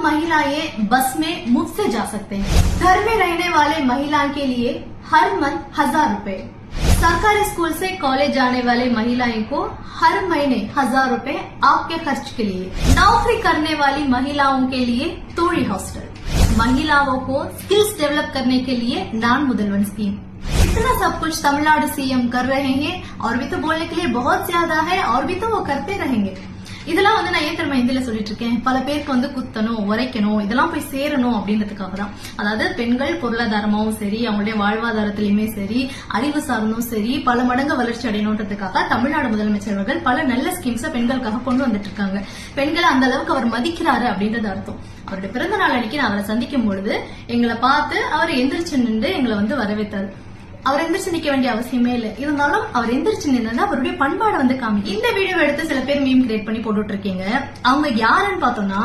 महिलाएं बस में मुफ्त से जा सकते हैं। घर में रहने वाले महिला के लिए हर मंथ 1000 रुपए। सरकारी स्कूल से कॉलेज जाने वाले महिलाएं को हर महीने 1000 रुपए आपके खर्च के लिए। नौकरी करने वाली महिलाओं के लिए तोड़ी हॉस्टल। महिलाओं को स्किल्स डेवलप करने के लिए नान मुदलवन स्कीम। इतना सब कुछ तमिलनाडु सीएम कर रहे हैं और भी तो बोलने के लिए बहुत ज्यादा है और भी तो वो करते रहेंगे। இதெல்லாம் நான் ஏன் தெரியுமா இந்தியில சொல்லிட்டு இருக்கேன், பல பேருக்கு குத்தணும் உரைக்கணும் இதெல்லாம் போய் சேரணும் அப்படின்றதுக்காக தான். அதாவது பெண்கள் பொருளாதாரமாவும் சரி, அவங்களுடைய வாழ்வாதாரத்திலயுமே சரி, அறிவு சார்ந்தும் சரி பல மடங்கு வளர்ச்சி அடையணுன்றதுக்காக தமிழ்நாடு முதலமைச்சர் அவர்கள் பல நல்ல ஸ்கீம்ஸ பெண்களுக்காக கொண்டு வந்துட்டு இருக்காங்க. பெண்களை அந்த அளவுக்கு அவர் மதிக்கிறாரு அப்படின்றது அர்த்தம். அவருடைய பிறந்த நாள் அன்னைக்கு நான் அவரை சந்திக்கும் பொழுது எங்களை பார்த்து அவர் எந்திரிச்சு நின்று எங்களை வரவேற்றாரு. அவர் எந்திரிச்சு நிக்க வேண்டிய அவசியமே இல்ல. இருந்தாலும் அவர் எந்திரிச்சு நின்று அவருடைய பண்பாடை காமி. இந்த வீடியோ எடுத்து சில பேர் மீம் கிரியேட் பண்ணி போட்டுட்டு இருக்கீங்க. அவங்க யாருன்னு பார்த்தோம்னா